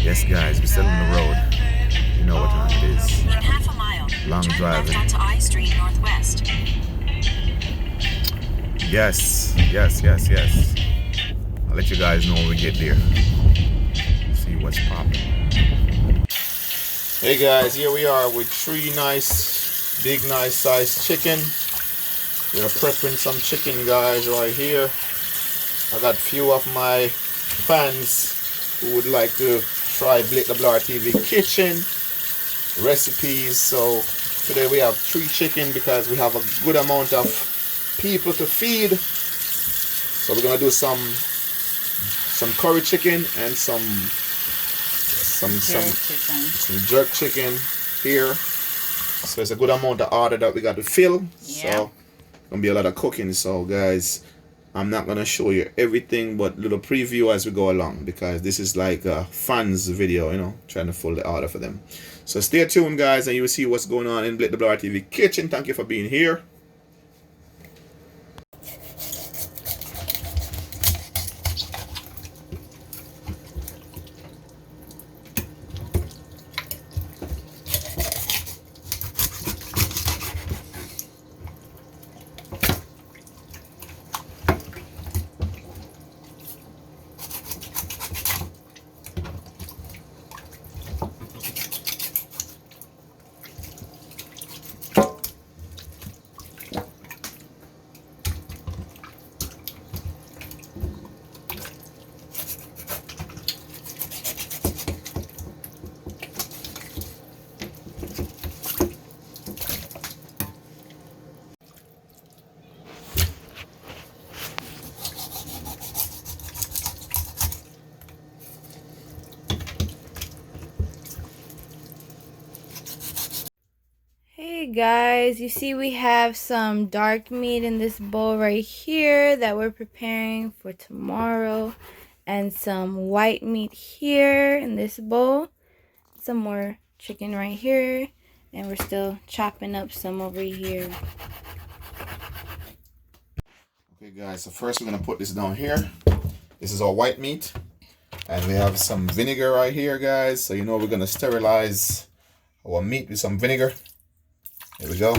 Yes, guys, we're still on the road. You know what time it is. In half a mile, Long turn driving. left onto I Street Northwest. Yes. I'll let you guys know when we get there. See what's popping. Hey guys, here we are with three nice, big, nice sized chicken. We're prepping some chicken, guys, right here. I got a few of my fans who would like to try BlakeWrTv Kitchen recipes. So today we have 3 chicken because we have a good amount of people to feed. So we're gonna do some curry chicken and some jerk chicken here. So it's a good amount of order that we got to fill. Yeah. So gonna be a lot of cooking. So guys, I'm not gonna show you everything, but little preview as we go along, because this is like a fans video, you know, trying to fill the order for them. So stay tuned, guys, and you will see what's going on in BlakeWrTv Kitchen. Thank you for being here. Hey guys, you see we have some dark meat in this bowl right here that we're preparing for tomorrow, and some white meat here in this bowl, some more chicken right here, and we're still chopping up some over here. Okay guys, so first we're gonna put this down here. This is our white meat, and we have some vinegar right here, guys. So you know we're gonna sterilize our meat with some vinegar. Here we go.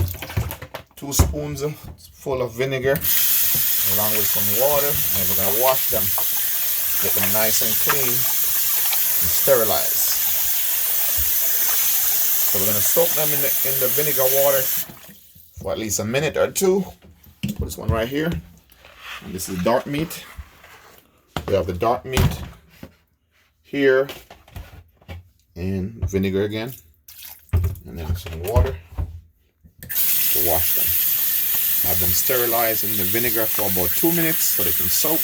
2 spoons full of vinegar along with some water, and we're gonna wash them, get them nice and clean and sterilize. So we're gonna soak them in the vinegar water for at least a minute or 2. Put this one right here, and this is dark meat. We have the dark meat here, and vinegar again, and then some water to wash them. Have them sterilized in the vinegar for about 2 minutes so they can soak.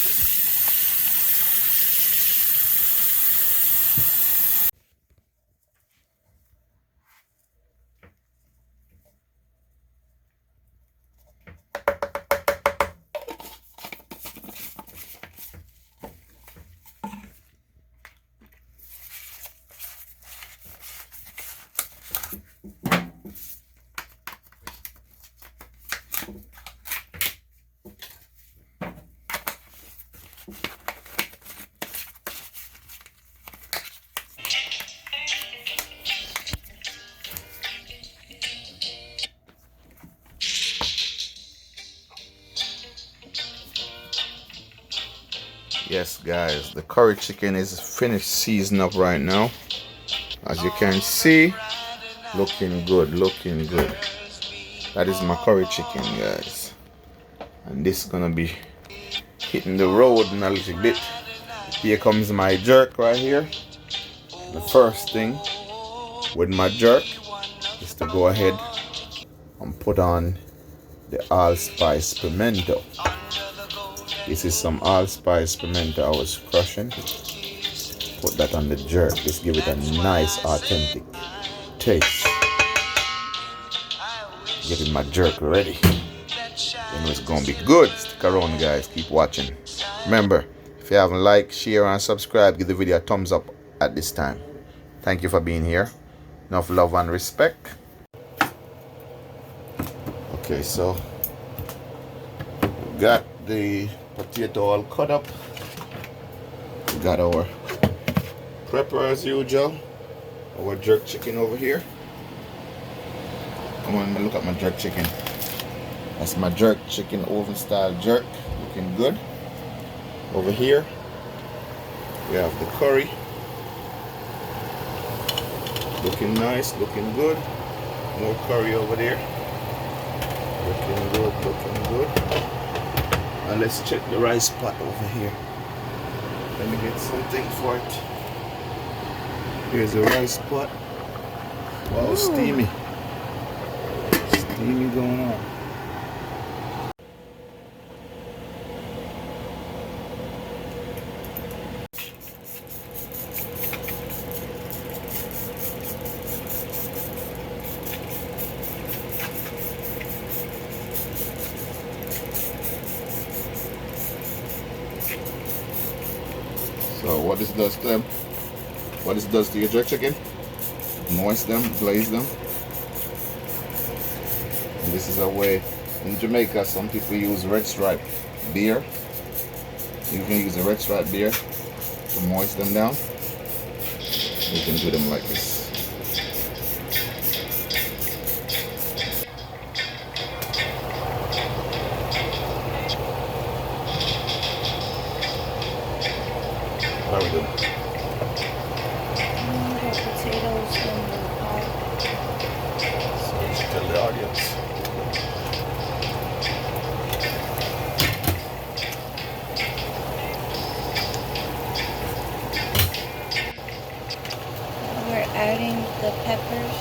Yes guys, the curry chicken is finished seasoning up right now. As you can see, looking good. That is my curry chicken, guys, and this is gonna be hitting the road in a little bit. Here comes my jerk right here. The first thing with my jerk is to go ahead and put on the allspice pimento. This is some allspice pimento I was crushing. Put that on the jerk. Just give it a nice authentic taste. Getting my jerk ready. You know it's gonna be good. Stick around, guys. Keep watching. Remember, if you haven't liked, share, and subscribe, give the video a thumbs up at this time. Thank you for being here. Enough love and respect. Okay, so we got the potato all cut up. We got our Prepper as usual. Our jerk chicken over here. Come on, look at my jerk chicken. That's my jerk chicken, oven style jerk. Looking good. Over here we have the curry. Looking nice, looking good. More curry over there. Looking good, looking good. And let's check the rice pot over here. Let me get something for it. Here's the rice pot. Wow, steamy. Steamy going on. So what this does to them, what this does to your jerk chicken, moist them, glaze them. And this is a way, in Jamaica some people use red stripe beer. You can use a red stripe beer to moist them down. You can do them like this. How are we doing? Potatoes in the pot. So let's tell the audience. We're adding the peppers.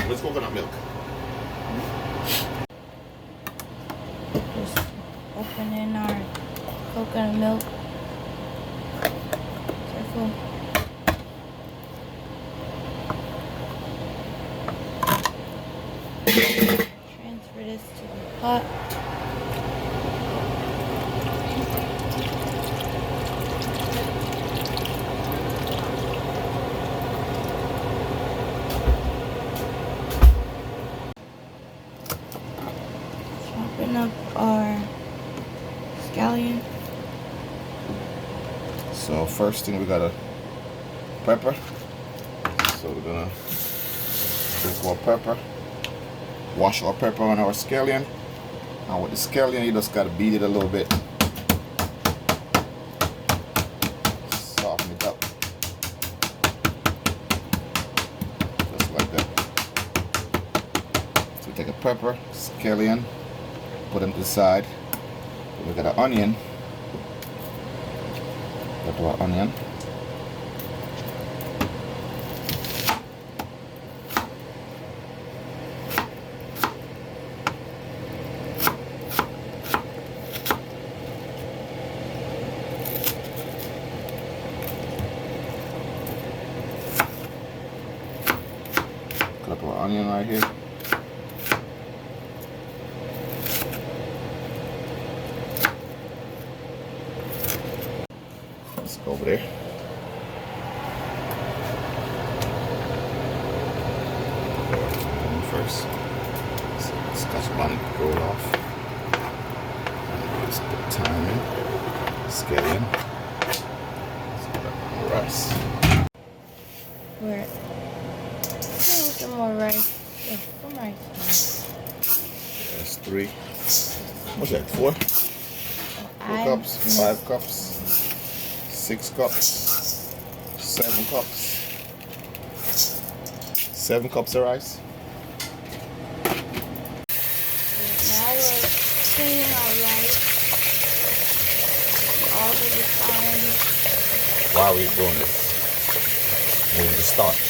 Where's coconut milk? Just opening our coconut milk. Careful. Transfer this to the pot. Chopping up our scallion. So first thing we gotta pepper. So we're gonna take our pepper, wash our pepper on our scallion. Now with the scallion you just gotta beat it a little bit. Soften it up. Just like that. So we take a pepper, scallion, put them to the side. Then we got an onion. Got our onion. Got our onion right here. Let's go over there. First, scotch bonnet roll off. And just put thyme in, scallion, rice. We're some more rice. Yeah, some rice. That's 3. What's that? 4? 4 cups, 5 cups, 6 cups, 7 cups. 7 cups of rice. Now we're cleaning our rice all of the time. While we're doing this, move the starch.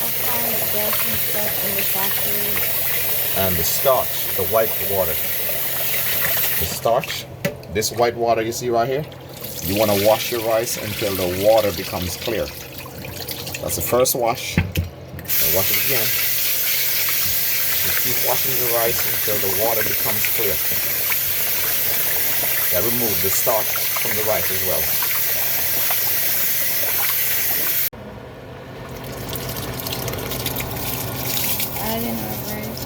All kinds of dust and stuff in the factory. And the starch, the white water. The starch, this white water you see right here, you want to wash your rice until the water becomes clear. That's the first wash. And wash it again. Keep washing the rice until the water becomes clear. I remove the starch from the rice as well. Add in our rice.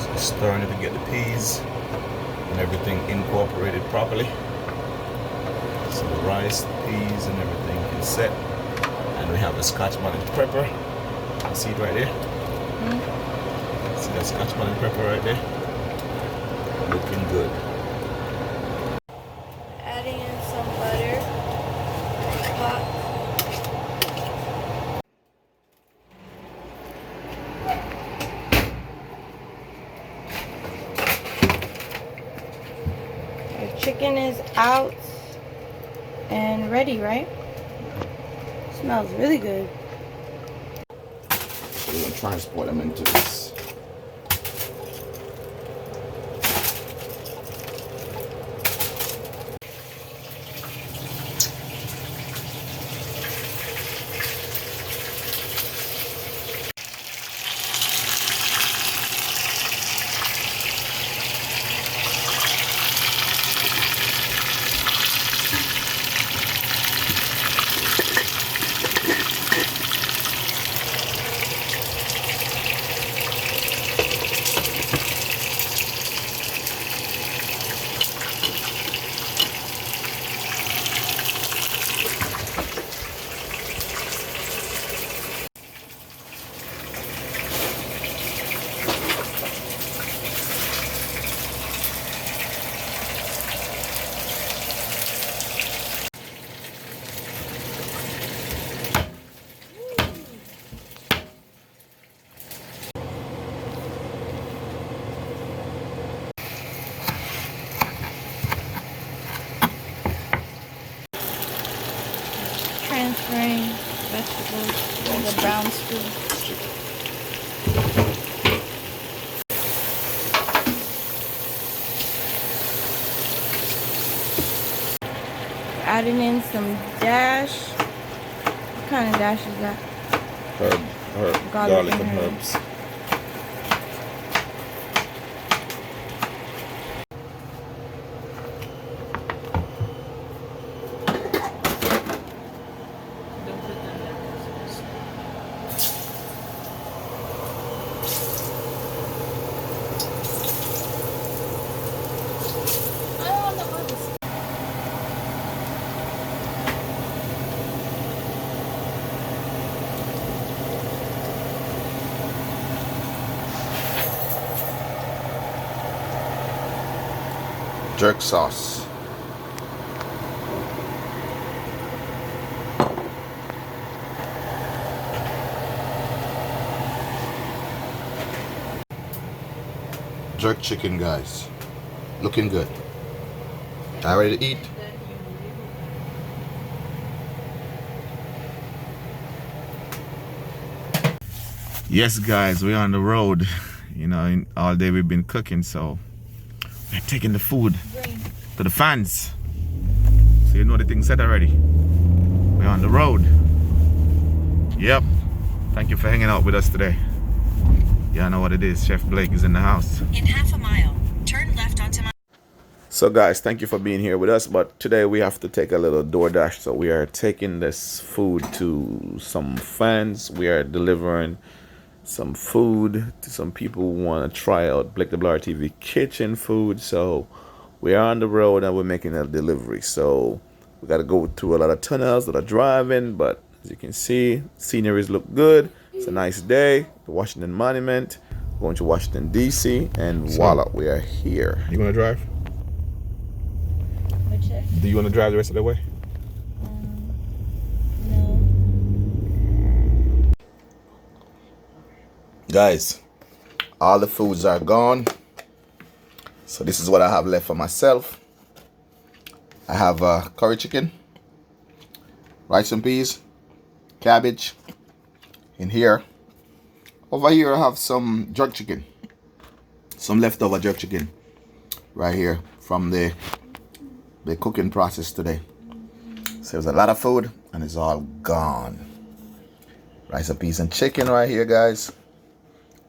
So stirring it to get the peas and everything incorporated properly. So the rice, the peas, and everything is set. And we have the Scotch bonnet pepper. You see it right there? See that Scotch bonnet pepper right there? Looking good. Adding in some butter. Hot. Our chicken is out and ready, right? Smells really good. We're going to transport them into this. Transferring vegetables to the brown stew. Adding in some dash. What kind of dash is that? Garlic and herbs. Jerk sauce. Jerk chicken, guys. Looking good. Are ready to eat? Yes, guys, we're on the road. You know, all day we've been cooking, so we're taking the food to the fans. So you know the thing set already. We're on the road. Yep. Thank you for hanging out with us today. Y'all know what it is. Chef Blake is in the house. In half a mile, turn left onto my... So guys, thank you for being here with us. But today we have to take a little DoorDash. So we are taking this food to some fans. We are delivering some food to some people who want to try out BlakeWrTv Kitchen food. So we are on the road and we're making a delivery. So we got to go through a lot of tunnels, a lot of driving. But as you can see, sceneries look good. It's a nice day. The Washington Monument. Going to Washington, D.C. And voila, we are here. You want to drive? Do you want to drive the rest of the way? No. Guys, all the foods are gone. So this is what I have left for myself. I have curry chicken, rice and peas, cabbage. In here, over here I have some jerk chicken, some leftover jerk chicken right here from the cooking process today. So there's a lot of food and it's all gone. Rice, peas, and chicken right here, guys.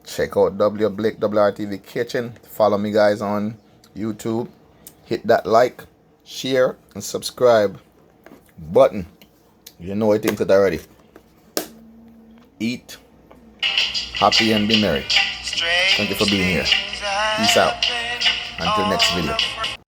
Check out BlakeWrTv Kitchen. Follow me, guys, on YouTube. Hit that like, share, and subscribe button. You know I think it already. Eat happy and be merry. Thank you for being here. Peace out. Until next video.